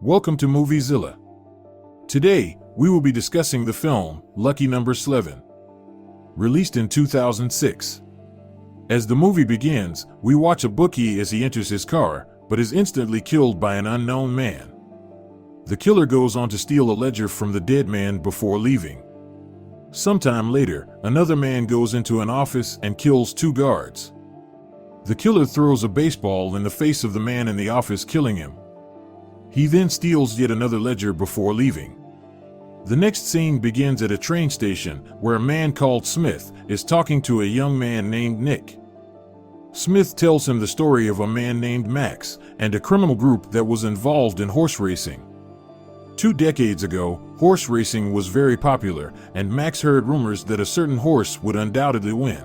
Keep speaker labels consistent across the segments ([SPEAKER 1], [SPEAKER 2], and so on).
[SPEAKER 1] Welcome to Moviezilla. Today, we will be discussing the film Lucky Number Slevin, released in 2006. As the movie begins, we watch a bookie as he enters his car, but is instantly killed by an unknown man. The killer goes on to steal a ledger from the dead man before leaving. Sometime later, another man goes into an office and kills two guards. The killer throws a baseball in the face of the man in the office, killing him. He then steals yet another ledger before leaving. The next scene begins at a train station where a man called Smith is talking to a young man named Nick. Smith tells him the story of a man named Max and a criminal group that was involved in horse racing. 2 decades ago, horse racing was very popular, and Max heard rumors that a certain horse would undoubtedly win.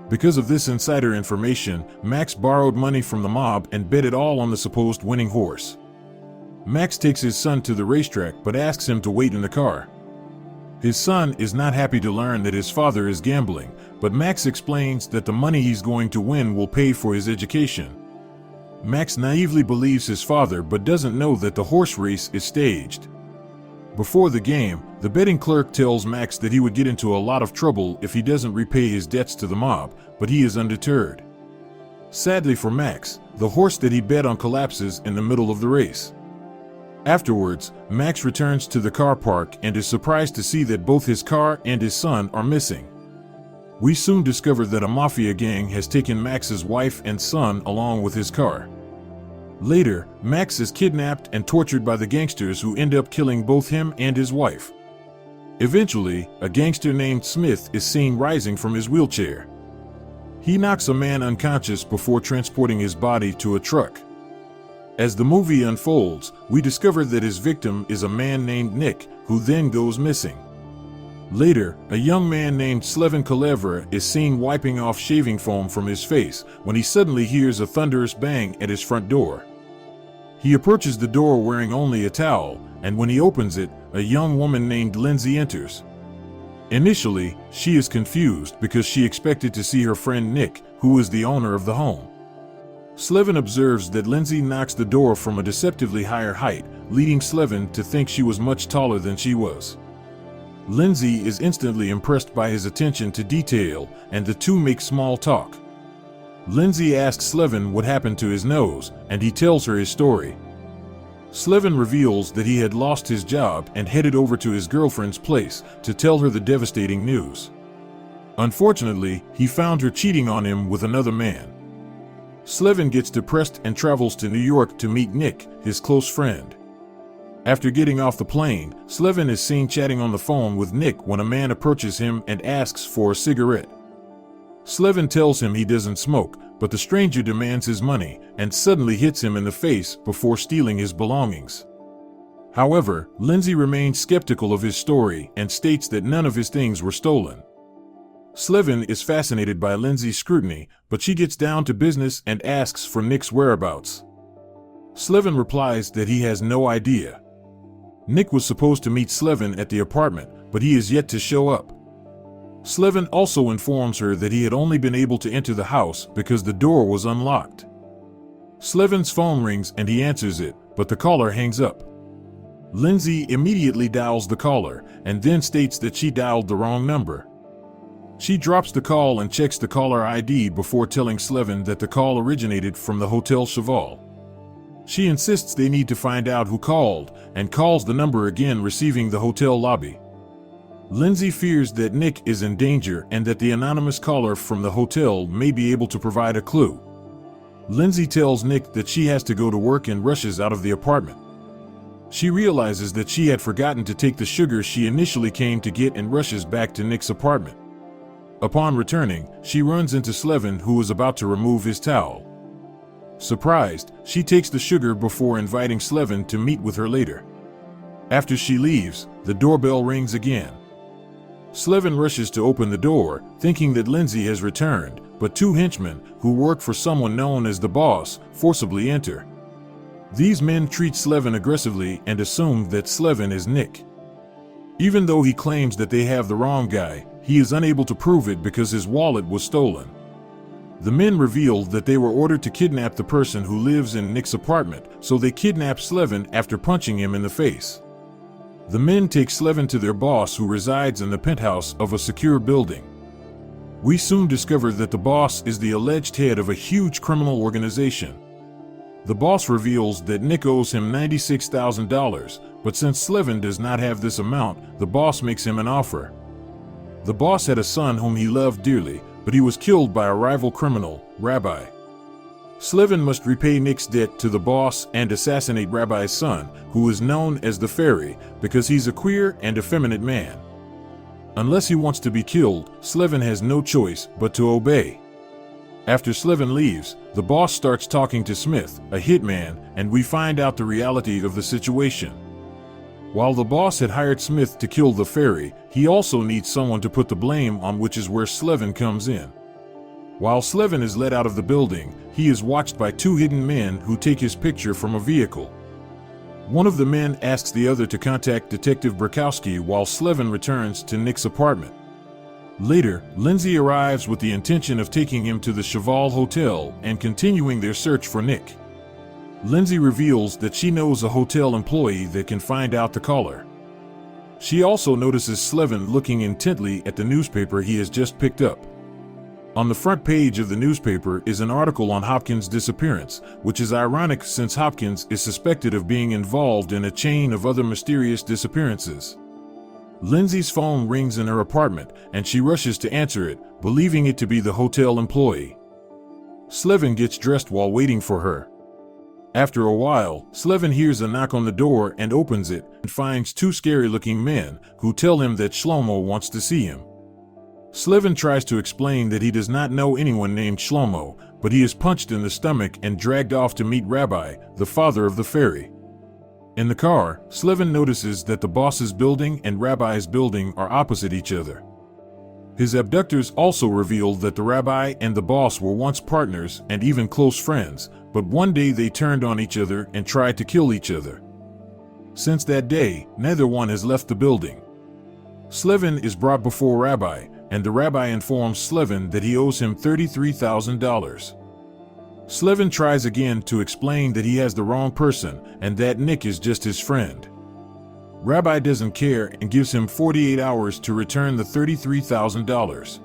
[SPEAKER 1] Because of this insider information, Max borrowed money from the mob and bet it all on the supposed winning horse. Max takes his son to the racetrack but asks him to wait in the car. His son is not happy to learn that his father is gambling, but Max explains that the money he's going to win will pay for his education. Max naively believes his father but doesn't know that the horse race is staged. Before the game, the betting clerk tells Max that he would get into a lot of trouble if he doesn't repay his debts to the mob, but he is undeterred. Sadly for Max, the horse that he bet on collapses in the middle of the race. Afterwards, Max returns to the car park and is surprised to see that both his car and his son are missing. We soon discover that a mafia gang has taken Max's wife and son along with his car. Later, Max is kidnapped and tortured by the gangsters who end up killing both him and his wife. Eventually, a gangster named Smith is seen rising from his wheelchair. He knocks a man unconscious before transporting his body to a truck. As the movie unfolds, we discover that his victim is a man named Nick, who then goes missing. Later, a young man named Slevin is seen wiping off shaving foam from his face when he suddenly hears a thunderous bang at his front door. He approaches the door wearing only a towel, and when he opens it, a young woman named Lindsay enters. Initially, she is confused because she expected to see her friend Nick, who is the owner of the home. Slevin observes that Lindsay knocks the door from a deceptively higher height, leading Slevin to think she was much taller than she was. Lindsay is instantly impressed by his attention to detail, and the two make small talk. Lindsay asks Slevin what happened to his nose, and he tells her his story. Slevin reveals that he had lost his job and headed over to his girlfriend's place to tell her the devastating news. Unfortunately, he found her cheating on him with another man. Slevin gets depressed and travels to New York to meet Nick, his close friend. After getting off the plane, Slevin is seen chatting on the phone with Nick when a man approaches him and asks for a cigarette. Slevin tells him he doesn't smoke, but the stranger demands his money and suddenly hits him in the face before stealing his belongings. However, Lindsay remains skeptical of his story and states that none of his things were stolen. Slevin is fascinated by Lindsay's scrutiny, but she gets down to business and asks for Nick's whereabouts. Slevin replies that he has no idea. Nick was supposed to meet Slevin at the apartment, but he is yet to show up. Slevin also informs her that he had only been able to enter the house because the door was unlocked. Slevin's phone rings and he answers it, but the caller hangs up. Lindsay immediately dials the caller and then states that she dialed the wrong number. She drops the call and checks the caller ID before telling Slevin that the call originated from the Hotel Cheval. She insists they need to find out who called and calls the number again, receiving the hotel lobby. Lindsay fears that Nick is in danger and that the anonymous caller from the hotel may be able to provide a clue. Lindsay tells Nick that she has to go to work and rushes out of the apartment. She realizes that she had forgotten to take the sugar she initially came to get and rushes back to Nick's apartment. Upon returning, she runs into Slevin, who is about to remove his towel. Surprised, she takes the sugar before inviting Slevin to meet with her later. After she leaves, the doorbell rings again. Slevin rushes to open the door, thinking that Lindsay has returned, but 2 henchmen, who work for someone known as the boss, forcibly enter. These men treat Slevin aggressively and assume that Slevin is Nick. Even though he claims that they have the wrong guy, he is unable to prove it because his wallet was stolen. The men revealed that they were ordered to kidnap the person who lives in Nick's apartment, so they kidnap Slevin after punching him in the face. The men take Slevin to their boss, who resides in the penthouse of a secure building. We soon discover that the boss is the alleged head of a huge criminal organization. The boss reveals that Nick owes him $96,000, but since Slevin does not have this amount, the boss makes him an offer. The boss had a son whom he loved dearly, but he was killed by a rival criminal, Rabbi. Slevin must repay Nick's debt to the boss and assassinate Rabbi's son, who is known as the Fairy, because he's a queer and effeminate man. Unless he wants to be killed, Slevin has no choice but to obey. After Slevin leaves, the boss starts talking to Smith, a hitman, and we find out the reality of the situation. While the boss had hired Smith to kill the Fairy, he also needs someone to put the blame on, which is where Slevin comes in. While Slevin is let out of the building, he is watched by two hidden men who take his picture from a vehicle. One of the men asks the other to contact Detective Brakowski while Slevin returns to Nick's apartment. Later, Lindsay arrives with the intention of taking him to the Cheval Hotel and continuing their search for Nick. Lindsay reveals that she knows a hotel employee that can find out the caller. She also notices Slevin looking intently at the newspaper he has just picked up. On the front page of the newspaper is an article on Hopkins' disappearance, which is ironic since Hopkins is suspected of being involved in a chain of other mysterious disappearances. Lindsay's phone rings in her apartment, and she rushes to answer it, believing it to be the hotel employee. Slevin gets dressed while waiting for her. After a while, Slevin hears a knock on the door and opens it and finds two scary-looking men who tell him that Shlomo wants to see him. Slevin tries to explain that he does not know anyone named Shlomo, but he is punched in the stomach and dragged off to meet Rabbi, the father of the Fairy. In the car, Slevin notices that the boss's building and Rabbi's building are opposite each other. His abductors also reveal that the Rabbi and the boss were once partners and even close friends, but one day they turned on each other and tried to kill each other. Since that day, neither one has left the building. Slevin is brought before Rabbi, and the Rabbi informs Slevin that he owes him $33,000. Slevin tries again to explain that he has the wrong person and that Nick is just his friend. Rabbi doesn't care and gives him 48 hours to return the $33,000.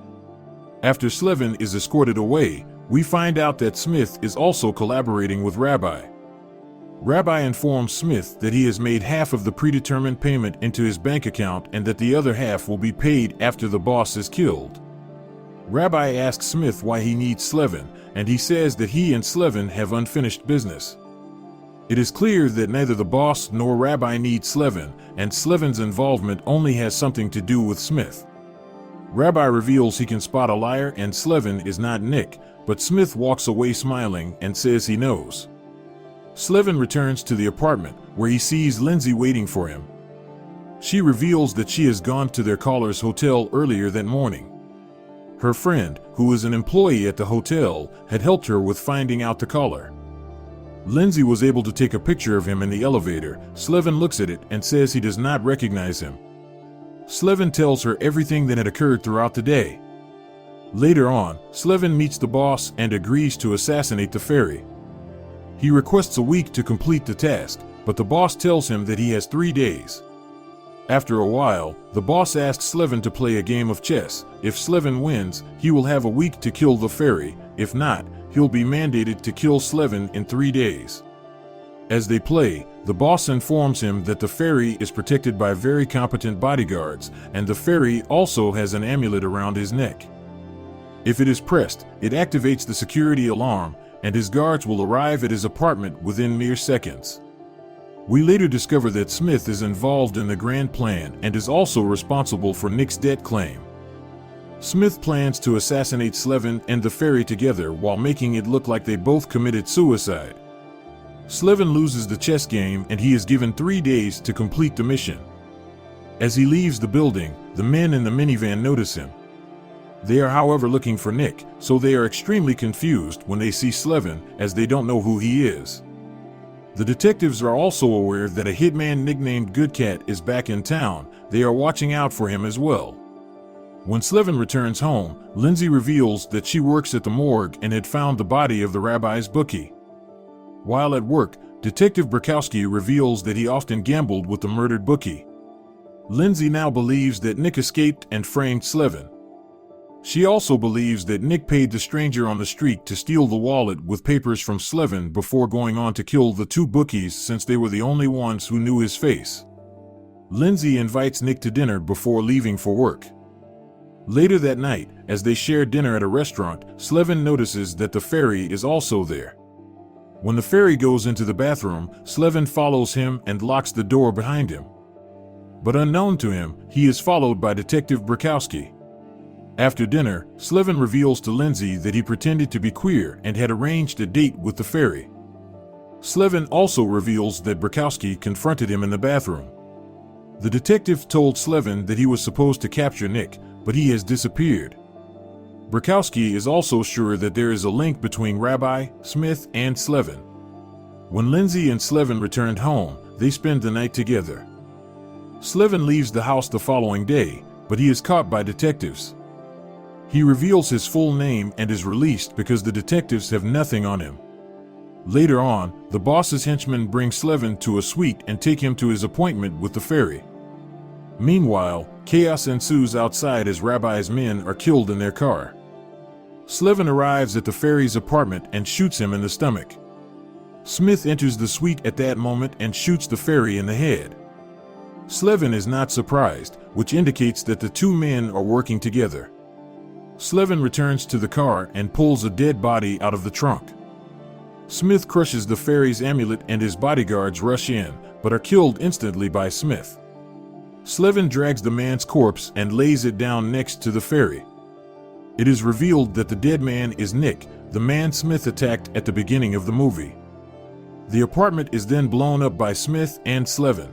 [SPEAKER 1] After Slevin is escorted away, we find out that Smith is also collaborating with Rabbi. Rabbi informs Smith that he has made half of the predetermined payment into his bank account and that the other half will be paid after the boss is killed. Rabbi asks Smith why he needs Slevin, and he says that he and Slevin have unfinished business. It is clear that neither the boss nor Rabbi need Slevin, and Slevin's involvement only has something to do with Smith. Rabbi reveals he can spot a liar and Slevin is not Nick, but Smith walks away smiling and says he knows. Slevin returns to the apartment, where he sees Lindsay waiting for him. She reveals that she has gone to their caller's hotel earlier that morning. Her friend, who is an employee at the hotel, had helped her with finding out the caller. Lindsay was able to take a picture of him in the elevator. Slevin looks at it and says he does not recognize him. Slevin tells her everything that had occurred throughout the day. Later on, Slevin meets the boss and agrees to assassinate the Fairy. He requests a week to complete the task, but the boss tells him that he has 3 days. After a while, the boss asks Slevin to play a game of chess. If Slevin wins, he will have a week to kill the Fairy. If not, he'll be mandated to kill Slevin in 3 days. As they play, the boss informs him that the Fairy is protected by very competent bodyguards, and the Fairy also has an amulet around his neck. If it is pressed, it activates the security alarm, and his guards will arrive at his apartment within mere seconds. We later discover that Smith is involved in the grand plan and is also responsible for Nick's debt claim. Smith plans to assassinate Slevin and the Fairy together while making it look like they both committed suicide. Slevin loses the chess game and he is given 3 days to complete the mission. As he leaves the building, the men in the minivan notice him. They are, however, looking for Nick, so they are extremely confused when they see Slevin, as they don't know who he is. The detectives are also aware that a hitman nicknamed Good Cat is back in town. They are watching out for him as well. When Slevin returns home, Lindsay reveals that she works at the morgue and had found the body of the rabbi's bookie. While at work, Detective Bukowski reveals that he often gambled with the murdered bookie. Lindsay now believes that Nick escaped and framed Slevin. She also believes that Nick paid the stranger on the street to steal the wallet with papers from Slevin before going on to kill the two bookies, since they were the only ones who knew his face. Lindsay invites Nick to dinner before leaving for work. Later that night, as they share dinner at a restaurant, Slevin notices that the fairy is also there. When the fairy goes into the bathroom, Slevin follows him and locks the door behind him. But unknown to him, he is followed by Detective Bukowski. After dinner, Slevin reveals to Lindsay that he pretended to be queer and had arranged a date with the fairy. Slevin also reveals that Bukowski confronted him in the bathroom. The detective told Slevin that he was supposed to capture Nick, but he has disappeared. Bukowski is also sure that there is a link between Rabbi, Smith, and Slevin. When Lindsay and Slevin returned home, they spend the night together. Slevin leaves the house the following day, but he is caught by detectives. He reveals his full name and is released because the detectives have nothing on him. Later on, the boss's henchmen bring Slevin to a suite and take him to his appointment with the fairy. Meanwhile, chaos ensues outside as Rabbi's men are killed in their car. Slevin arrives at the fairy's apartment and shoots him in the stomach. Smith enters the suite at that moment and shoots the fairy in the head. Slevin is not surprised, which indicates that the two men are working together. Slevin returns to the car and pulls a dead body out of the trunk. Smith crushes the fairy's amulet and his bodyguards rush in, but are killed instantly by Smith. Slevin drags the man's corpse and lays it down next to the fairy. It is revealed that the dead man is Nick, the man Smith attacked at the beginning of the movie. The apartment is then blown up by Smith and Slevin.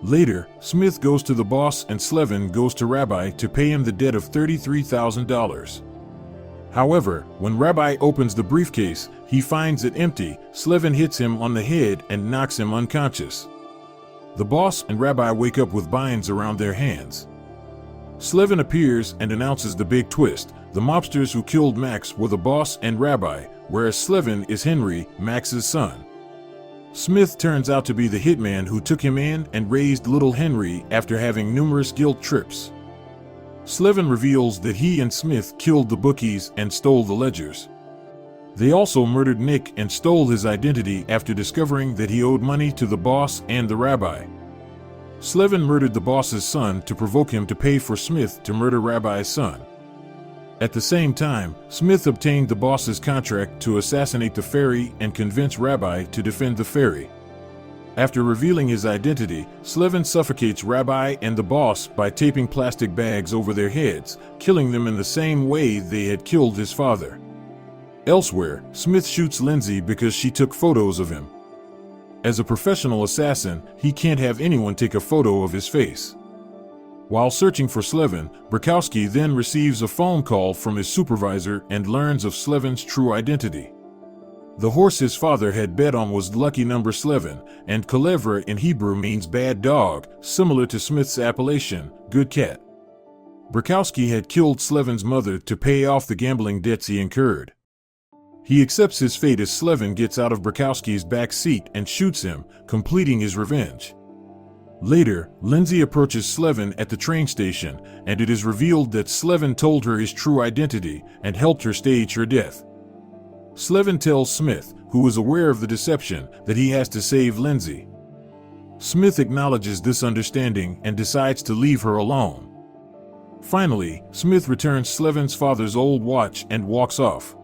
[SPEAKER 1] Later, Smith goes to the boss and Slevin goes to Rabbi to pay him the debt of $33,000. However, when Rabbi opens the briefcase, he finds it empty. Slevin hits him on the head and knocks him unconscious. The boss and Rabbi wake up with binds around their hands. Slevin appears and announces the big twist. The mobsters who killed Max were the boss and Rabbi, whereas Slevin is Henry, Max's son. Smith turns out to be the hitman who took him in and raised little Henry after having numerous guilt trips. Slevin reveals that he and Smith killed the bookies and stole the ledgers. They also murdered Nick and stole his identity after discovering that he owed money to the boss and the rabbi. Slevin murdered the boss's son to provoke him to pay for Smith to murder Rabbi's son. At the same time, Smith obtained the boss's contract to assassinate the fairy and convince Rabbi to defend the fairy. After revealing his identity, Slevin suffocates Rabbi and the boss by taping plastic bags over their heads, killing them in the same way they had killed his father. Elsewhere, Smith shoots Lindsay because she took photos of him. As a professional assassin, he can't have anyone take a photo of his face. While searching for Slevin, Bukowski then receives a phone call from his supervisor and learns of Slevin's true identity. The horse his father had bet on was Lucky Number Slevin, and Kalevra in Hebrew means bad dog, similar to Smith's appellation, good cat. Bukowski had killed Slevin's mother to pay off the gambling debts he incurred. He accepts his fate as Slevin gets out of Bukowski's back seat and shoots him, completing his revenge. Later, Lindsay approaches Slevin at the train station, and it is revealed that Slevin told her his true identity and helped her stage her death. Slevin tells Smith, who is aware of the deception, that he has to save Lindsay. Smith acknowledges this understanding and decides to leave her alone. Finally, Smith returns Slevin's father's old watch and walks off.